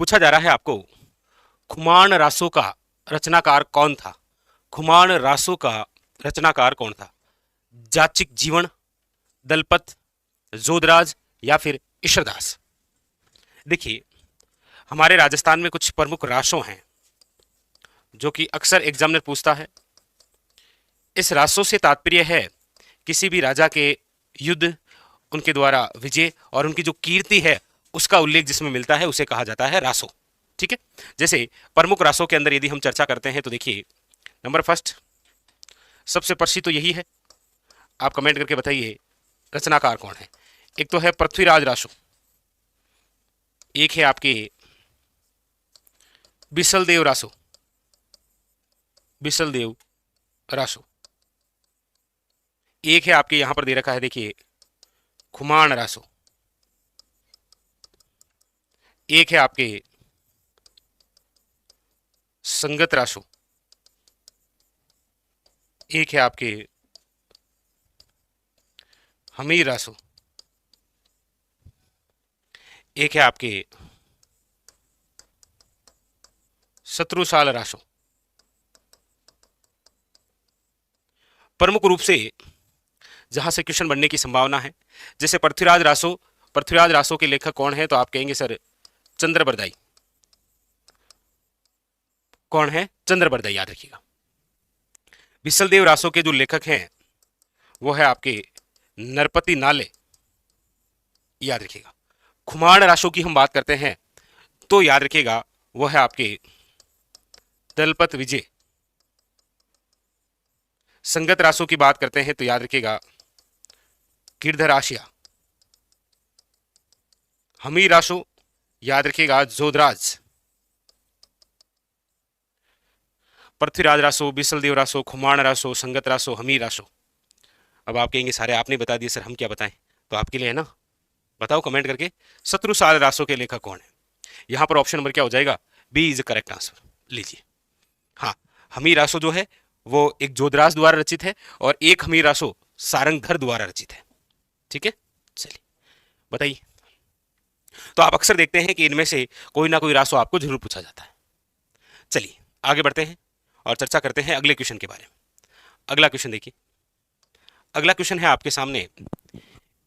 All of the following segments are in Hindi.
पूछा जा रहा है आपको, खुमान रासों का रचनाकार कौन था? खुमान रासों का रचनाकार कौन था? जाचिक जीवन, दलपत, जोधराज या फिर ईश्वरदास? देखिए, हमारे राजस्थान में कुछ प्रमुख रासों हैं जो कि अक्सर एग्जामिनर पूछता है। इस रासों से तात्पर्य है किसी भी राजा के युद्ध, उनके द्वारा विजय और उनकी जो कीर्ति है उसका उल्लेख जिसमें मिलता है उसे कहा जाता है रासो। ठीक है, जैसे प्रमुख रासों के अंदर यदि हम चर्चा करते हैं तो देखिए, नंबर फर्स्ट सबसे प्रसिद्ध तो यही है, आप कमेंट करके बताइए रचनाकार कौन है। एक तो है पृथ्वीराज रासो, एक है आपके बिसलदेव रासो, बिसलदेव रासो, एक है आपके यहां पर दे रखा है देखिए खुमान रासो, एक है आपके संगत रासो, एक है आपके हमीर रासो, एक है आपके शत्रुसाल रासो। प्रमुख रूप से जहां से क्वेश्चन बनने की संभावना है, जैसे पृथ्वीराज रासो के लेखक कौन है? तो आप कहेंगे सर चंद्रबरदाई। कौन है? चंद्रबरदाई, याद रखिएगा। बिसलदेव रासो के जो लेखक हैं वो है आपके नरपति नाले, याद रखिएगा। खुमान रासो की हम बात करते हैं तो याद रखिएगा वो है आपके दलपत विजय। संगत रासो की बात करते हैं तो याद रखिएगा गिरधर आशिया। हमीर रासो याद रखिएगा जोधराज। पृथ्वीराज रासो, बिसलदेव रासो, खुमान रासो, संगत रासो, हमीर रासो। अब आप कहेंगे सारे आपने बता दिए सर, हम क्या बताएं? तो आपके लिए है ना, बताओ कमेंट करके शत्रुसाल रासो के लेखक कौन है। यहां पर ऑप्शन नंबर क्या हो जाएगा? B is correct answer. लीजिए, हाँ, हमीर रासो जो है वो एक जोधराज द्वारा रचित है और एक हमीर रासो सारंगधर द्वारा रचित है। ठीक है, चलिए बताइए। तो आप अक्सर देखते हैं कि इनमें से कोई ना कोई रासो आपको जरूर पूछा जाता है। चलिए आगे बढ़ते हैं और चर्चा करते हैं अगले क्वेश्चन के बारे में। अगला क्वेश्चन देखिए, अगला क्वेश्चन है आपके सामने,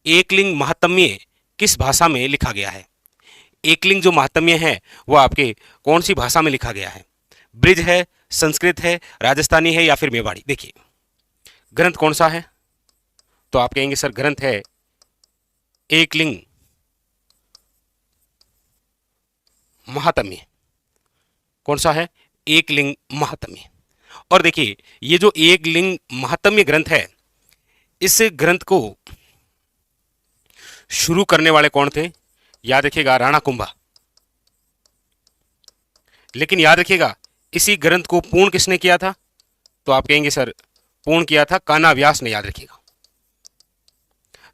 एकलिंग महात्म्य किस भाषा में लिखा गया है? एकलिंग जो महात्म्य है वो आपके कौन सी भाषा में लिखा गया है? ब्रिज है, संस्कृत है, राजस्थानी है या फिर मेवाड़ी? देखिए, ग्रंथ कौन सा है? तो आप कहेंगे सर ग्रंथ है एकलिंग महात्म्य। कौन सा है? एकलिंग महात्म्य। और देखिए, ये जो एकलिंग महात्म्य ग्रंथ है, इस ग्रंथ को शुरू करने वाले कौन थे? याद रखिएगा राणा कुंभा। लेकिन याद रखिएगा इसी ग्रंथ को पूर्ण किसने किया था? तो आप कहेंगे सर पूर्ण किया था कान्हा व्यास ने। याद रखिएगा,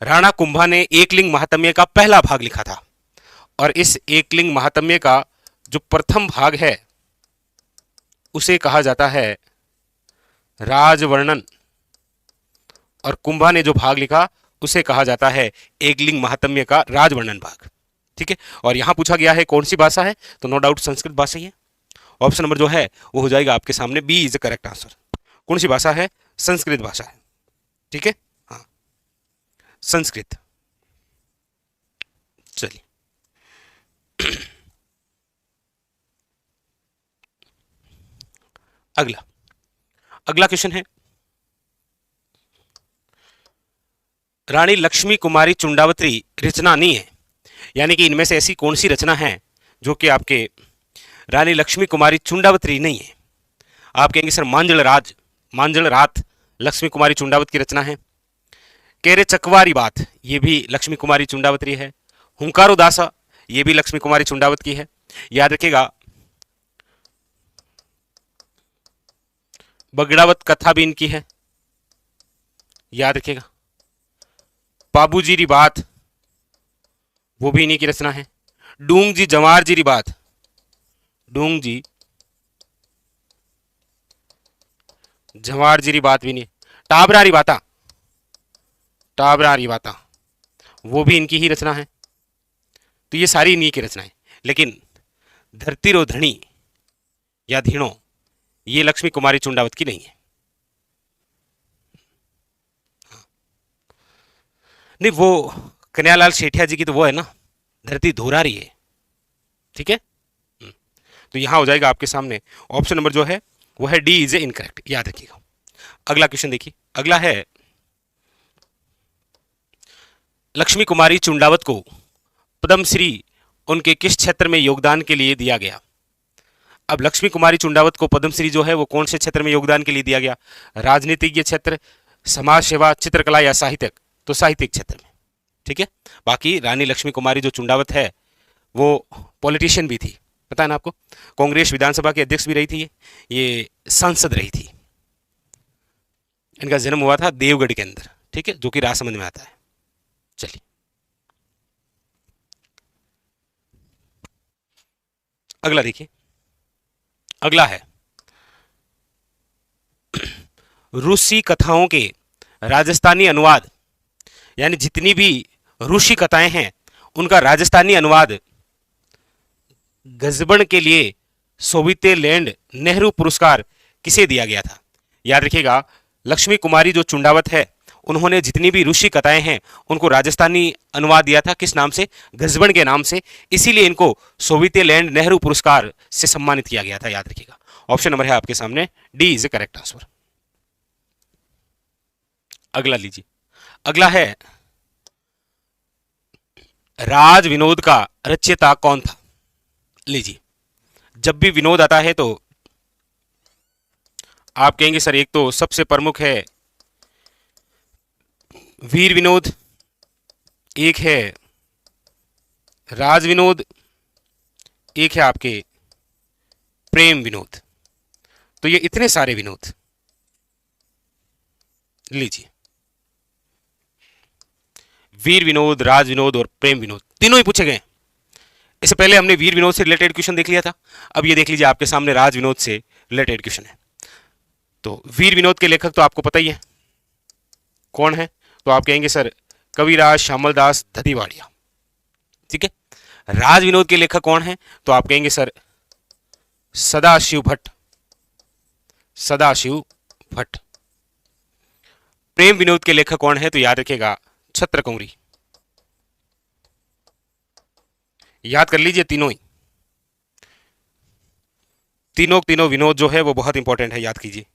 राणा कुंभा ने एकलिंग महात्म्य का पहला भाग लिखा था और इस एकलिंग महात्म्य का जो प्रथम भाग है उसे कहा जाता है राजवर्णन, और कुंभा ने जो भाग लिखा उसे कहा जाता है एकलिंग महात्म्य का राजवर्णन भाग। ठीक है, और यहां पूछा गया है कौन सी भाषा है? तो नो डाउट संस्कृत भाषा ही है। ऑप्शन नंबर जो है वो हो जाएगा आपके सामने B is the correct answer. कौन सी भाषा है? संस्कृत भाषा है। ठीक है, हाँ, संस्कृत। चलिए अगला अगला क्वेश्चन है, रानी लक्ष्मी कुमारी चुंडावत्री रचना नहीं है, यानी कि इनमें से ऐसी कौन सी रचना है जो कि आपके रानी लक्ष्मी कुमारी चुंडावत्री नहीं है? आप कहेंगे सर मांजल रात लक्ष्मी कुमारी चुंडावत की रचना है। केरे चकवारी बात, ये भी लक्ष्मी कुमारी चुंडावत्री है। हुंकारो दासा, ये भी लक्ष्मी कुमारी चुंडावत की है। याद रखिएगा बगड़ावत कथा भी इनकी है। याद रखिएगा बाबूजी री बात, वो भी इन्हीं की रचना है। डूंग जी जवार जी री बात, डूंग जी जवार जी री बात भी नहीं। टाबरारी बाता, वो भी इनकी ही रचना है। तो ये सारी इन्हीं की रचना है। लेकिन धरतीरोधणी या धीणो, ये लक्ष्मी कुमारी चुंडावत की नहीं है। नहीं, वो कन्हैयालाल शेठिया जी की तो वो है ना, धरती धुरारी है। ठीक है। तो यहां हो जाएगा आपके सामने ऑप्शन नंबर जो है वो है डी इज इनकरेक्ट, याद रखिएगा। अगला क्वेश्चन देखिए, अगला है लक्ष्मी कुमारी चुंडावत को पद्मश्री उनके किस क्षेत्र में योगदान के लिए दिया गया। अब लक्ष्मी कुमारी चुंडावत को पद्मश्री जो है वो कौन से क्षेत्र में योगदान के लिए दिया गया, राजनीतिज्ञ क्षेत्र, समाज सेवा, चित्रकला या साहित्यिक, तो साहित्यिक क्षेत्र में। ठीक है। बाकी रानी लक्ष्मी कुमारी जो चुंडावत है वो पॉलिटिशियन भी थी, पता है ना आपको, कांग्रेस विधानसभा की अध्यक्ष भी रही थी, ये सांसद रही थी। इनका जन्म हुआ था देवगढ़ के अंदर, ठीक है, जो कि राजसमंद में आता है। चलिए अगला देखिए, अगला है रूसी कथाओं के राजस्थानी अनुवाद, यानी जितनी भी रूसी कथाएं हैं उनका राजस्थानी अनुवाद गजबन के लिए सोवियतलैंड नेहरू पुरस्कार किसे दिया गया था। याद रखिएगा, लक्ष्मी कुमारी जो चुंडावत है उन्होंने जितनी भी रूसी कथाएं हैं उनको राजस्थानी अनुवाद दिया था, किस नाम से, गजबन के नाम से, इसीलिए इनको सोवियतलैंड नेहरू पुरस्कार से सम्मानित किया गया था। याद रखिएगा, ऑप्शन नंबर है आपके सामने D is a correct answer. अगला लीजिए, अगला है राज विनोद का रचयिता कौन था। लीजिए, जब भी विनोद आता है तो आप कहेंगे सर एक तो सबसे प्रमुख है वीर विनोद, एक है राज विनोद, एक है आपके प्रेम विनोद। तो ये इतने सारे विनोद, लीजिए वीर विनोद, राज विनोद और प्रेम विनोद तीनों ही पूछे गए। इससे पहले हमने वीर विनोद से रिलेटेड क्वेश्चन देख लिया था, अब ये देख लीजिए आपके सामने राज विनोद से रिलेटेड क्वेश्चन है। तो वीर विनोद के लेखक तो आपको पता ही है कौन है, तो आप कहेंगे सर कविराज श्यामलदास दतीवाड़िया। ठीक है। राज विनोद के लेखक कौन है, तो आप कहेंगे सर सदाशिव भट्ट, सदाशिव भट्ट। प्रेम विनोद के लेखक कौन है, तो याद रखिएगा छत्रकुंवरी। याद कर लीजिए तीनों ही, तीनों विनोद जो है वो बहुत इंपॉर्टेंट है, याद कीजिए।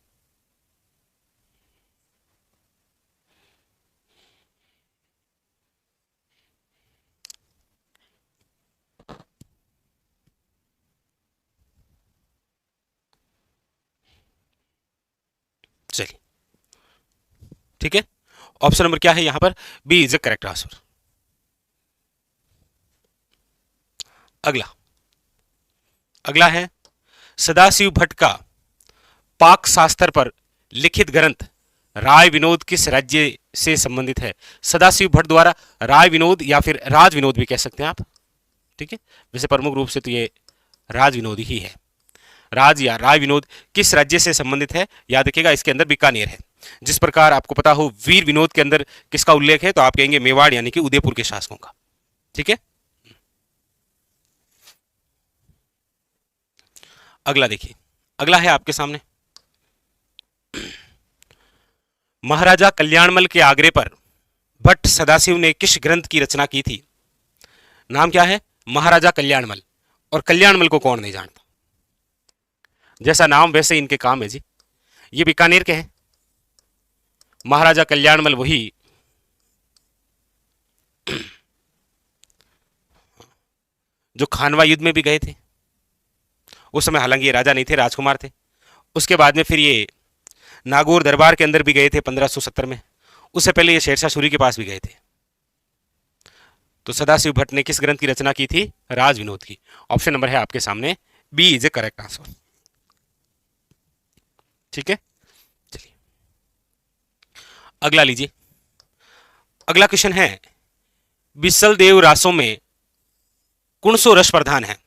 चलिए ठीक है, ऑप्शन नंबर क्या है यहां पर, B is a correct answer. अगला, अगला है सदाशिव भट्ट का पाक शास्त्र पर लिखित ग्रंथ राय विनोद किस राज्य से संबंधित है। सदाशिव भट्ट द्वारा राय विनोद या फिर राज विनोद भी कह सकते हैं आप, ठीक है, वैसे प्रमुख रूप से तो ये राज विनोद ही है। राज या राय विनोद किस राज्य से संबंधित है, याद रखिएगा इसके अंदर बीकानेर है। जिस प्रकार आपको पता हो वीर विनोद के अंदर किसका उल्लेख है, तो आप कहेंगे मेवाड़ यानी कि उदयपुर के शासकों का। ठीक है। अगला देखिए, अगला है आपके सामने महाराजा कल्याणमल के आग्रह पर भट्ट सदाशिव ने किस ग्रंथ की रचना की थी। नाम क्या है, महाराजा कल्याणमल। और कल्याणमल को कौन नहीं जानता, जैसा नाम वैसे इनके काम है जी। ये बीकानेर के हैं महाराजा कल्याणमल, वही जो खानवा युद्ध में भी गए थे। उस समय हालांकि ये राजा नहीं थे, राजकुमार थे। उसके बाद में फिर ये नागौर दरबार के अंदर भी गए थे 1570 में। उससे पहले ये शेरशाह सूरी के पास भी गए थे। तो सदाशिव भट्ट ने किस ग्रंथ की रचना की थी, राज विनोद की। ऑप्शन नंबर है आपके सामने B is a correct answer. ठीक है, चलिए अगला लीजिए। अगला क्वेश्चन है बिसल देव रासों में कौन सो रस प्रधान है।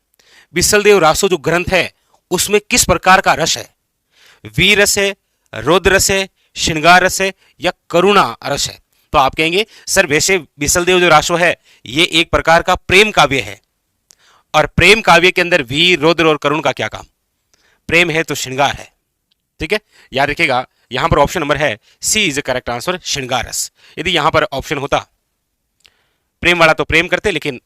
बिसल देव रासो जो ग्रंथ है उसमें किस प्रकार का रस है, वीर रस है, रौद्र रस है, श्रृंगार रस है या करुणा रस है। तो आप कहेंगे सर वैसे बिसल देव जो रासो है ये एक प्रकार का प्रेम काव्य है। और प्रेम काव्य के अंदर वीर, रौद्र और करुण का क्या काम? प्रेम है तो श्रृंगार है। ठीक है, याद रखिएगा यहां पर ऑप्शन नंबर है सी इज करेक्ट आंसर, श्रृंगार रस। यदि यहां पर ऑप्शन होता प्रेम वाला तो प्रेम करते, लेकिन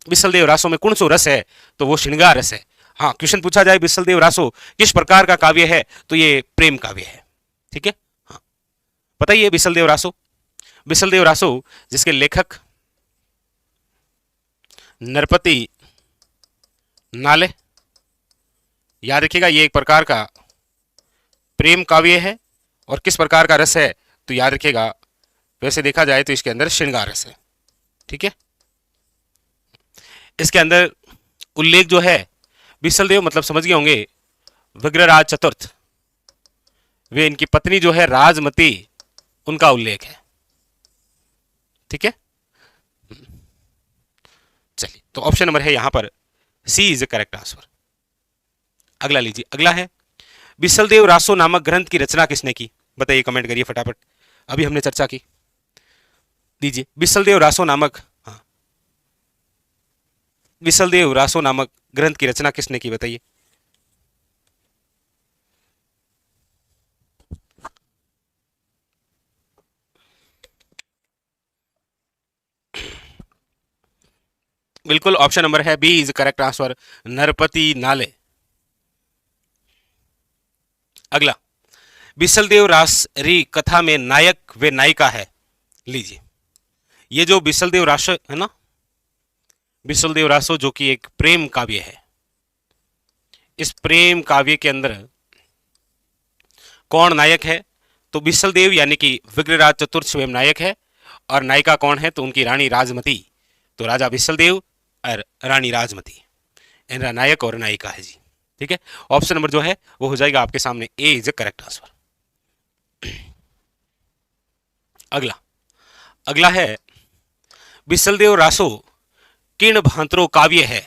बिसलदेव रासो में कौन सो रस है, तो वो श्रृंगार रस है। हाँ, क्वेश्चन पूछा जाए बिसलदेव रासो किस प्रकार का काव्य है, तो ये प्रेम काव्य है। ठीक है, हाँ बताइए बिसलदेव रासो। बिसलदेव रासो जिसके लेखक नरपति नाले, याद रखिएगा ये एक प्रकार का प्रेम काव्य है। और किस प्रकार का रस है, तो याद रखिएगा वैसे देखा जाए तो इसके अंदर श्रृंगार रस है। ठीक है, इसके अंदर उल्लेख जो है बिसलदेव मतलब समझ गए होंगे विग्रहराज चतुर्थ, वे इनकी पत्नी जो है राजमती, उनका उल्लेख है। ठीक है, चलिए तो ऑप्शन नंबर है यहां पर सी इज करेक्ट आंसर। अगला लीजिए, अगला है बिसलदेव रासो नामक ग्रंथ की रचना किसने की? बताइए, कमेंट करिए फटाफट, अभी हमने चर्चा की। दीजिए बिसलदेव रासो नामक, हाँ बिसलदेव रासो नामक ग्रंथ की रचना किसने की, बताइए। बिल्कुल, ऑप्शन नंबर है बी इज करेक्ट आंसर, नरपति नाले। अगला, बिसलदेव रासरी कथा में नायक व नायिका है। लीजिए, ये जो बिसलदेव रास है ना, बिसलदेव रासो जो कि एक प्रेम काव्य है, इस प्रेम काव्य के अंदर कौन नायक है, तो बिसलदेव यानी कि विग्रहराज चतुर्थ स्वयं नायक है। और नायिका कौन है, तो उनकी रानी राजमती। तो राजा बिसलदेव और रानी राजमती इनका नायक और नायिका है जी। ठीक है, ऑप्शन नंबर जो है वो हो जाएगा आपके सामने A is a correct answer. अगला, अगला है बिसलदेव रासो किण भांत्रो काव्य है।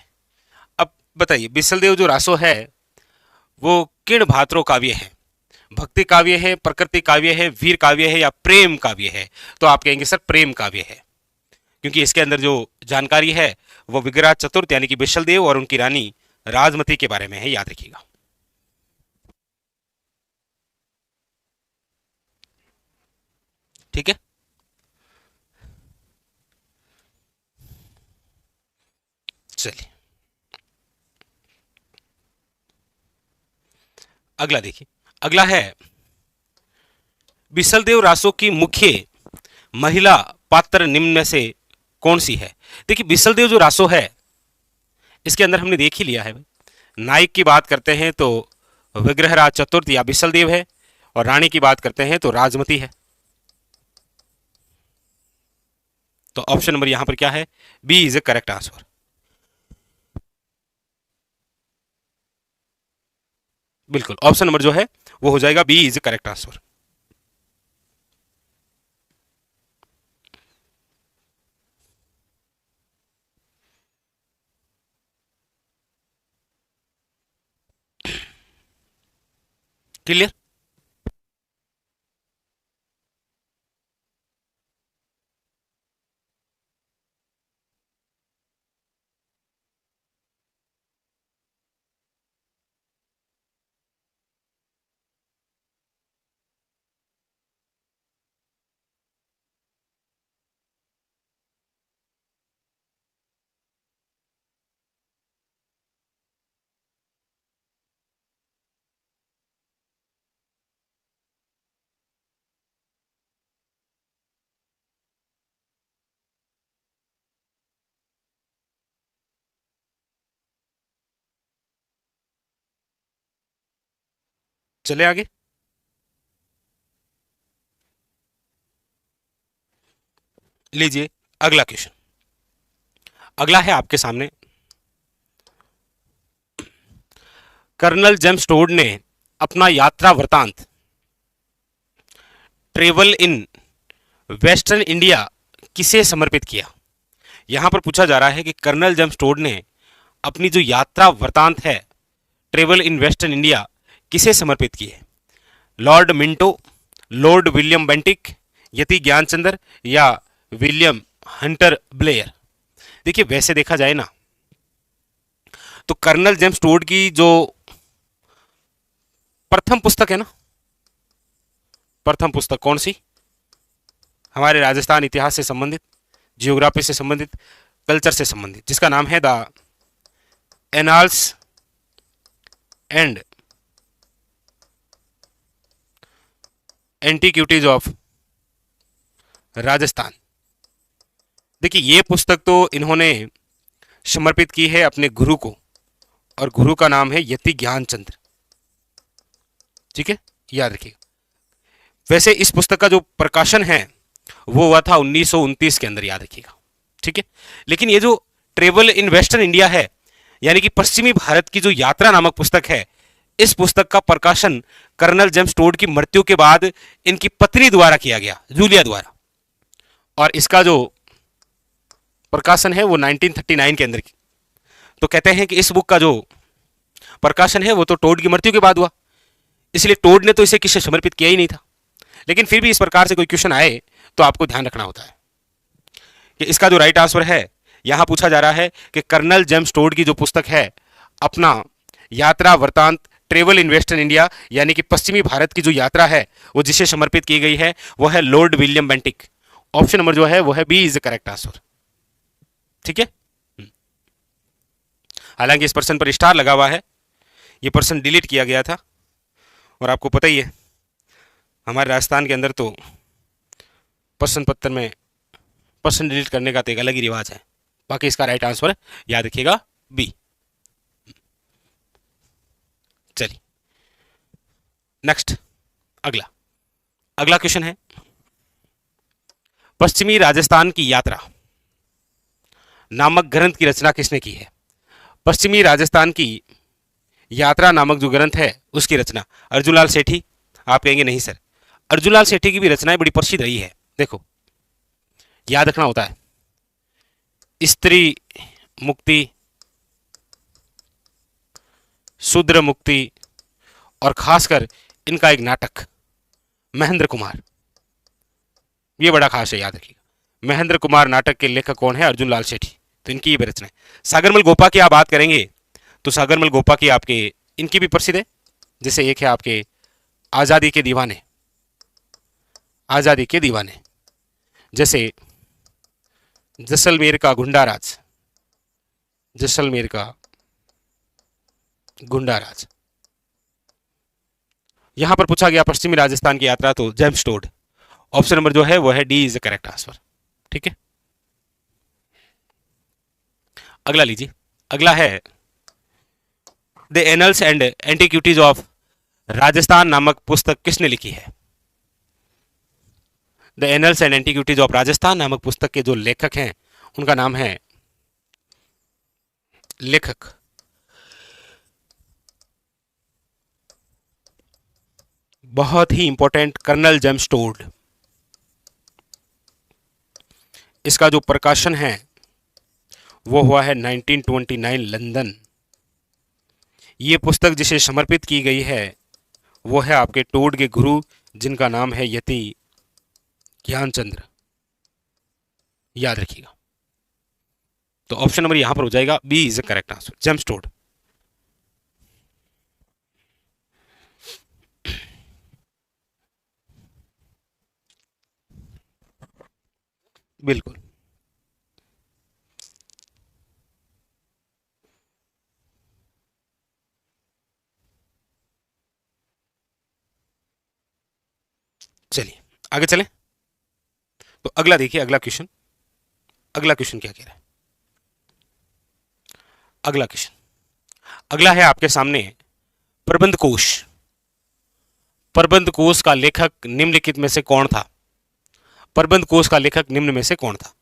अब बताइए बिसलदेव जो रासो है वो किण भांत्रो काव्य है, भक्ति काव्य है, प्रकृति काव्य है, वीर काव्य है या प्रेम काव्य है? तो आप कहेंगे सर प्रेम काव्य है, क्योंकि इसके अंदर जो जानकारी है वो विग्रह चतुर्थ यानी कि बिसलदेव और उनकी रानी राजमती के बारे में है, याद रखिएगा। ठीक है, चलिए अगला देखिए, अगला है बिसलदेव रासो की मुख्य महिला पात्र निम्न में से कौन सी है? देखिए बिसलदेव जो रासो है इसके अंदर हमने देख ही लिया है, नायक की बात करते हैं तो विग्रहराज चतुर्थ या बिसलदेव है, और रानी की बात करते हैं तो राजमती है। तो ऑप्शन नंबर यहां पर क्या है, B is a correct answer. बिल्कुल, ऑप्शन नंबर जो है वो हो जाएगा B is a correct answer. Clear? चले आगे, लीजिए अगला क्वेश्चन। अगला है आपके सामने, कर्नल जेम्स टोड ने अपना यात्रा वृतांत ट्रेवल इन वेस्टर्न इंडिया किसे समर्पित किया? यहां पर पूछा जा रहा है कि कर्नल जेम्स टोड ने अपनी जो यात्रा वृतांत है ट्रेवल इन वेस्टर्न इंडिया किसे समर्पित की है? Lord Minto, Lord William Bentinck, Yati Gyanchandra या विलियम हंटर ब्लेयर? देखिए वैसे देखा जाए ना तो कर्नल जेम्स टोड की जो प्रथम पुस्तक है ना, प्रथम पुस्तक कौन सी, हमारे राजस्थान इतिहास से संबंधित, जियोग्राफी से संबंधित, कल्चर से संबंधित, जिसका नाम है the Annals and Antiquities of Rajasthan. देखिए ये पुस्तक तो इन्होंने समर्पित की है अपने गुरु को, और गुरु का नाम है यति ज्ञानचंद्र। ठीक है, याद रखिएगा। वैसे इस पुस्तक का जो प्रकाशन है वो हुआ था 1929 के अंदर, याद रखिएगा। ठीक है, लेकिन ये जो ट्रेवल इन वेस्टर्न इंडिया है, यानी कि पश्चिमी भारत की जो यात्रा नामक पुस्तक है, इस पुस्तक का प्रकाशन कर्नल जेम्स टोड की मृत्यु के बाद इनकी पत्नी द्वारा किया गया, जूलिया द्वारा। और इसका जो प्रकाशन है वो 1939 के अंदर की। तो कहते हैं कि इस बुक का जो प्रकाशन है वो तो टोड की मृत्यु के बाद हुआ, इसलिए टोड ने तो इसे किसे समर्पित किया ही नहीं था। लेकिन फिर भी इस प्रकार से कोई क्वेश्चन आए तो आपको ध्यान रखना होता है कि इसका जो राइट आंसर है, यहां पूछा जा रहा है कि कर्नल जेम्स टोड की जो पुस्तक है अपना यात्रा वृतांत ट्रेवल इन वेस्टर्न इंडिया, यानी कि पश्चिमी भारत की जो यात्रा है वो जिसे समर्पित की गई है वो है lord William Bentinck. Option number जो है वो है B is the correct answer. ठीक है, हालांकि इस पर्सन पर स्टार लगा हुआ है, ये पर्सन डिलीट किया गया था, और आपको पता ही है हमारे राजस्थान के अंदर तो प्रश्न पत्र में पर्सन डिलीट करने का तो एक अलग ही रिवाज है। बाकी इसका राइट आंसर याद रखिएगा बी। चलिए नेक्स्ट, अगला अगला क्वेश्चन है, पश्चिमी राजस्थान की यात्रा नामक ग्रंथ की रचना किसने की है? पश्चिमी राजस्थान की यात्रा नामक जो ग्रंथ है उसकी रचना अर्जुनलाल सेठी। आप कहेंगे नहीं सर, अर्जुनलाल सेठी की भी रचनाएं बड़ी प्रसिद्ध रही है। देखो याद रखना होता है, स्त्री मुक्ति, शूद्र मुक्ति, और खासकर इनका एक नाटक महेंद्र कुमार, ये बड़ा खास है, याद रखिएगा। महेंद्र कुमार नाटक के लेखक कौन है? अर्जुनलाल सेठी। तो इनकी ये भी रचना है। सागरमल गोपा की आप बात करेंगे तो सागरमल गोपा की आपके इनकी भी प्रसिद्ध है, जैसे एक है आपके आजादी के दीवाने, आजादी के दीवाने, जैसे जैसलमेर का गुंडाराज, जैसलमेर का गुंडाराज। यहां पर पूछा गया पश्चिमी राजस्थान की यात्रा, तो जेम्स टोड। ऑप्शन नंबर जो है वो है D is the correct answer. ठीक है, अगला लीजिए। अगला है the Annals and Antiquities of Rajasthan नामक पुस्तक किसने लिखी है? The Annals and Antiquities of Rajasthan नामक पुस्तक के जो लेखक हैं उनका नाम है, लेखक बहुत ही इंपॉर्टेंट, कर्नल जेम्स टोड। इसका जो प्रकाशन है वो हुआ है 1929 लंदन। ये पुस्तक जिसे समर्पित की गई है वो है आपके टोड के गुरु, जिनका नाम है यति ज्ञानचंद्र। याद रखिएगा। तो ऑप्शन नंबर यहां पर हो जाएगा B is the correct answer, James Tod. बिल्कुल, चलिए आगे चलें। तो अगला देखिए, अगला क्वेश्चन, अगला क्वेश्चन क्या कह रहा है? अगला क्वेश्चन, अगला है आपके सामने प्रबंध कोश। प्रबंध कोश का लेखक निम्नलिखित में से कौन था? प्रबंध कोश का लेखक निम्न में से कौन था?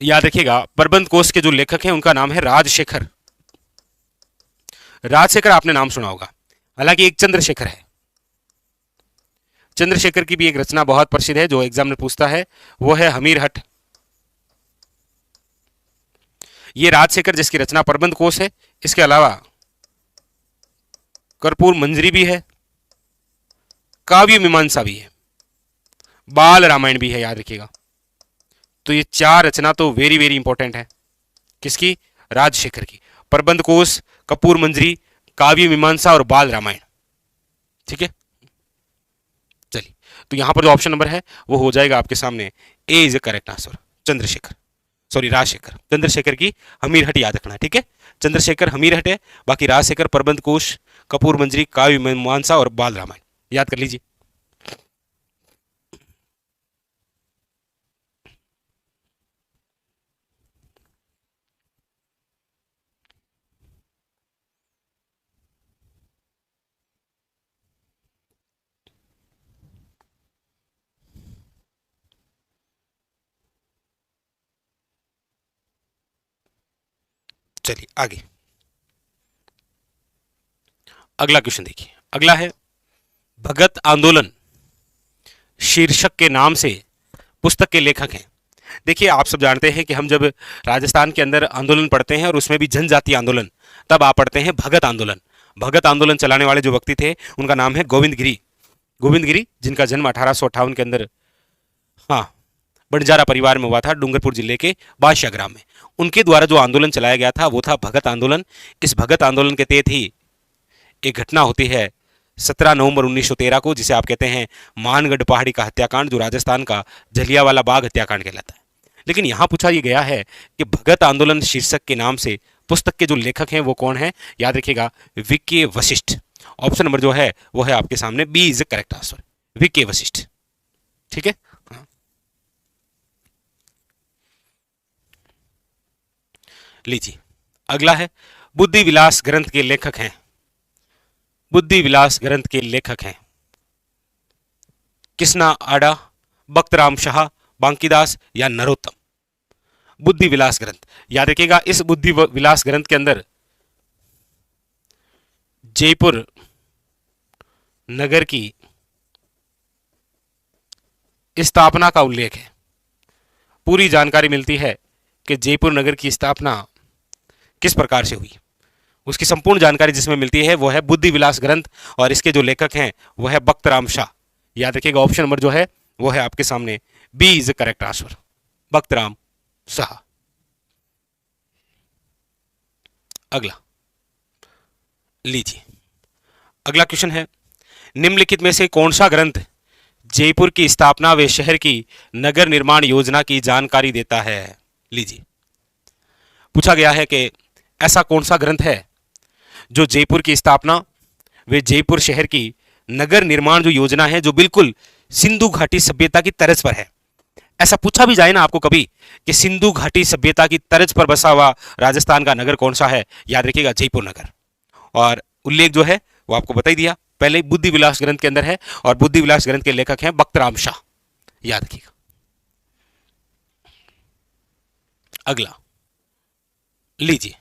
याद रखिएगा, प्रबंध कोश के जो लेखक हैं उनका नाम है राजशेखर। राजशेखर आपने नाम सुना होगा। हालांकि एक चंद्रशेखर है, चंद्रशेखर की भी एक रचना बहुत प्रसिद्ध है जो एग्जाम में पूछता है, वो है हमीर हट। ये राजशेखर जिसकी रचना प्रबंध कोश है, इसके अलावा कर्पूर मंजरी भी है, काव्य मीमांसा भी है, बाल रामायण भी है। याद रखिएगा। तो ये चार रचना तो वेरी वेरी इंपॉर्टेंट है। किसकी? राजशेखर की। प्रबंध कोश, कपूर मंजरी, काव्य मीमांसा और बाल रामायण। ठीक है, चलिए तो यहां पर जो ऑप्शन नंबर है वो हो जाएगा आपके सामने A is a correct answer, Chandrashekhar, sorry Rajshekhar. Chandrashekhar की हमीरहट याद रखना है, ठीक है। चंद्रशेखर हमीरहट है, बाकी राजशेखर प्रबंध कोश, कपूर मंजरी, काव्य मीमांसा और बाल रामायण याद कर लीजिए। चलिए आगे, अगला क्वेश्चन देखिए। अगला है भगत आंदोलन शीर्षक के नाम से पुस्तक के लेखक हैं। देखिए आप सब जानते हैं कि हम जब राजस्थान के अंदर आंदोलन पढ़ते हैं और उसमें भी जनजातीय आंदोलन, तब आप पढ़ते हैं भगत आंदोलन। भगत आंदोलन चलाने वाले जो व्यक्ति थे उनका नाम है गोविंद गिरी। गोविंद गिरी जिनका जन्म 1858 के अंदर, हाँ, बंजारा परिवार में हुआ था, डूंगरपुर जिले के बादशाह ग्राम में। उनके द्वारा जो आंदोलन चलाया गया था वो था भगत आंदोलन। इस भगत आंदोलन के तहत ही एक घटना होती है 17 नवंबर 1913 को, जिसे आप कहते हैं मानगढ़ पहाड़ी का हत्याकांड, जो राजस्थान का जलियांवाला बाग हत्याकांड कहलाता है। लेकिन यहां पूछा यह गया है कि भगत आंदोलन शीर्षक के नाम से पुस्तक के जो लेखक हैं वो कौन है। याद रखिएगा वीके वशिष्ठ। ऑप्शन नंबर जो है वो है आपके सामने B is correct answer, VK Vashishtha. ठीक है, लीजिए अगला है बुद्धि विलास ग्रंथ के लेखक हैं। बुद्धि विलास ग्रंथ के लेखक हैं कृष्णा आडा, बख्तराम शाह, बांकीदास या नरोत्तम। बुद्धि विलास ग्रंथ याद रखिएगा, इस बुद्धि विलास ग्रंथ के अंदर जयपुर नगर की स्थापना का उल्लेख है। पूरी जानकारी मिलती है कि जयपुर नगर की स्थापना किस प्रकार से हुई, उसकी संपूर्ण जानकारी जिसमें मिलती है वो है बुद्धि विलास ग्रंथ, और इसके जो लेखक हैं वो है बख्तराम शाह। याद रखिएगा ऑप्शन नंबर जो है वो है आपके सामने B is correct answer, Bakhtram Shah. अगला लीजिए, अगला क्वेश्चन है निम्नलिखित में से कौन सा ग्रंथ जयपुर की स्थापना व शहर की नगर निर्माण योजना की जानकारी देता है। लीजिए पूछा गया है कि ऐसा कौन सा ग्रंथ है जो जयपुर की स्थापना व जयपुर शहर की नगर निर्माण जो योजना है, जो बिल्कुल सिंधु घाटी सभ्यता की तर्ज पर है। ऐसा पूछा भी जाए ना आपको कभी कि सिंधु घाटी सभ्यता की तर्ज पर बसा हुआ राजस्थान का नगर कौन सा है, याद रखिएगा जयपुर नगर। और उल्लेख जो है वो आपको बता ही दिया पहले, बुद्धि विलास ग्रंथ के अंदर है, और बुद्धि विलास ग्रंथ के लेखक हैं बख्तराम शाह। याद रखिएगा। अगला लीजिए,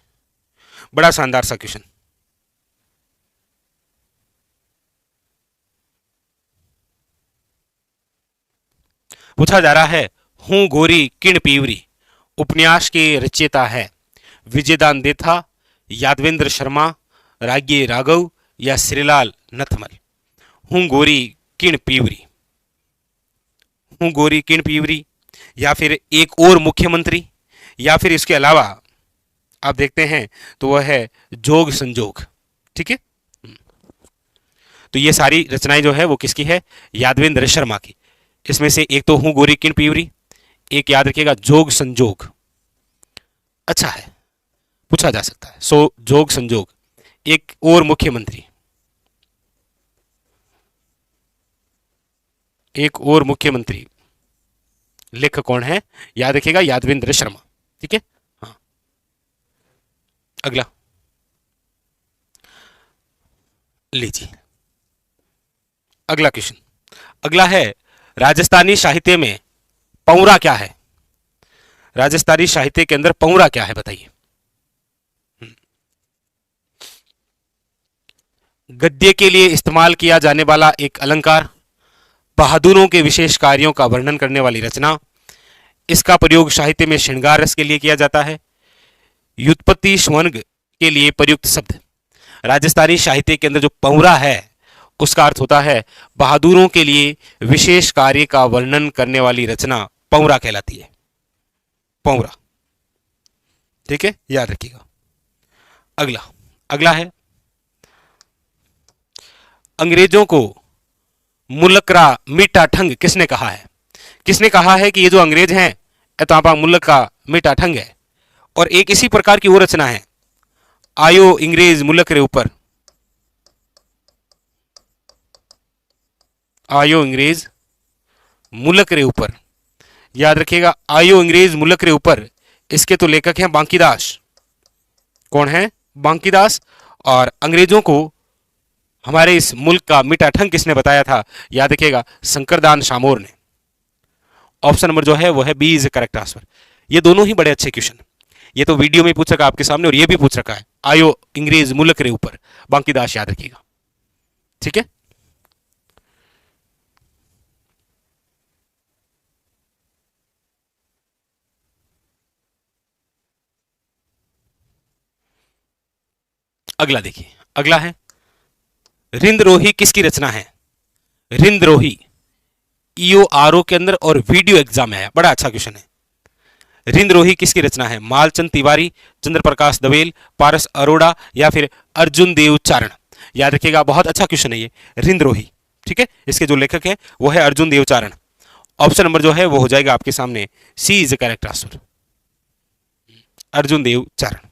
बड़ा शानदार सा क्वेश्चन। पूछा जा रहा है हूं गोरी किण पीवरी उपन्यास के रचयिता है विजयदान देथा, यादवेंद्र शर्मा, राग्य राघव या श्रीलाल नथमल। हूं गोरी किण पीवरी, हूं गोरी किण पीवरी, या फिर एक और मुख्यमंत्री, या फिर इसके अलावा आप देखते हैं तो वह है जोग संजोग। ठीक है, तो ये सारी रचनाएं जो है वो किसकी है, यादवेंद्र शर्मा की। इसमें से एक तो हूं गोरी किण पीवरी, एक याद रखिएगा जोग संजोग। अच्छा है, पूछा जा सकता है। सो जोग संजोग, एक और मुख्यमंत्री, एक और मुख्यमंत्री लेखक कौन है, याद रखिएगा यादवेंद्र शर्मा। ठीक है, हाँ। अगला लीजिए, अगला क्वेश्चन। अगला है राजस्थानी साहित्य में पौरा क्या है। राजस्थानी साहित्य के अंदर पौरा क्या है बताइए। गद्य के लिए इस्तेमाल किया जाने वाला एक अलंकार, बहादुरों के विशेष कार्यों का वर्णन करने वाली रचना, इसका प्रयोग साहित्य में श्रृंगार रस के लिए किया जाता है, व्युत्पत्ति स्वर्ग के लिए प्रयुक्त शब्द। राजस्थानी साहित्य के अंदर जो पौरा है उसका अर्थ होता है बहादुरों के लिए विशेष कार्य का वर्णन करने वाली रचना पौरा कहलाती है, पौरा। ठीक है, याद रखिएगा। अगला अगला है, अंग्रेजों को मुलकरा मीठा ठंग किसने कहा है? किसने कहा है कि ये जो अंग्रेज हैं ये तो आपा मुल्क का मीठा ठंग है? और एक इसी प्रकार की वो रचना है, आयो अंग्रेज मुल्क रे ऊपर, आयो अंग्रेज मुल्क रे ऊपर, याद रखिएगा, आयो अंग्रेज मुल्क रे ऊपर। इसके तो लेखक हैं बांकीदास। कौन है? बांकीदास। और अंग्रेजों को हमारे इस मुल्क का मीठा ठंग किसने बताया था? याद रखिएगा, शंकरदान शामोर ने। ऑप्शन नंबर जो है वो है बी इज करेक्ट आंसर। ये दोनों ही बड़े अच्छे क्वेश्चन, ये तो वीडियो में पूछ रखा आपके सामने और ये भी पूछ रखा है, आयो अंग्रेज मुल्क रे ऊपर, बांकीदास, याद रखिएगा। ठीक है, अगला देखिए, अगला है, रिंदरोही किसकी रचना है? रिंदरोही ईओ आरओ के अंदर और वीडियो एग्जाम में आया, बड़ा अच्छा क्वेश्चन है। रिंदरोही किसकी रचना है? मालचंद तिवारी, चंद्र प्रकाश दवेल, पारस अरोड़ा या फिर अर्जुन देव चारण? याद रखिएगा, बहुत अच्छा क्वेश्चन है ये, रिंदरोही। ठीक है, इसके जो लेखक है वो है अर्जुन देव चारण। ऑप्शन नंबर जो है वो हो जाएगा आपके सामने सी इज करेक्ट आंसर, अर्जुन देव चारण।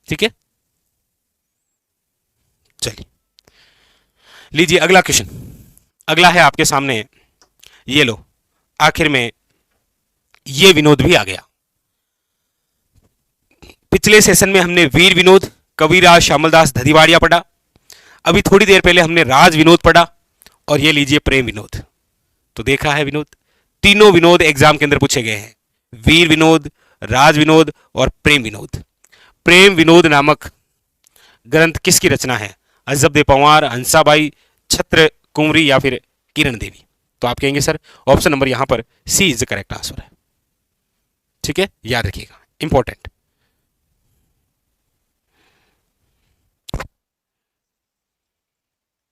ठीक है, चलिए लीजिए अगला क्वेश्चन। अगला है आपके सामने, ये लो, आखिर में ये विनोद भी आ गया। पिछले सेशन में हमने वीर विनोद, कविराज श्यामलदास धदीवाड़िया पढ़ा, अभी थोड़ी देर पहले हमने राज विनोद पढ़ा, और ये लीजिए प्रेम विनोद। तो देखा है विनोद, तीनों विनोद एग्जाम के अंदर पूछे गए हैं, वीर विनोद, राज विनोद और प्रेम विनोद। प्रेम विनोद नामक ग्रंथ किसकी रचना है? अजब दे पंवार, हंसाबाई, छत्र कुंवरी या फिर किरण देवी? तो आप कहेंगे सर ऑप्शन नंबर यहां पर सी इज करेक्ट आंसर है। ठीक है, याद रखिएगा, इंपॉर्टेंट।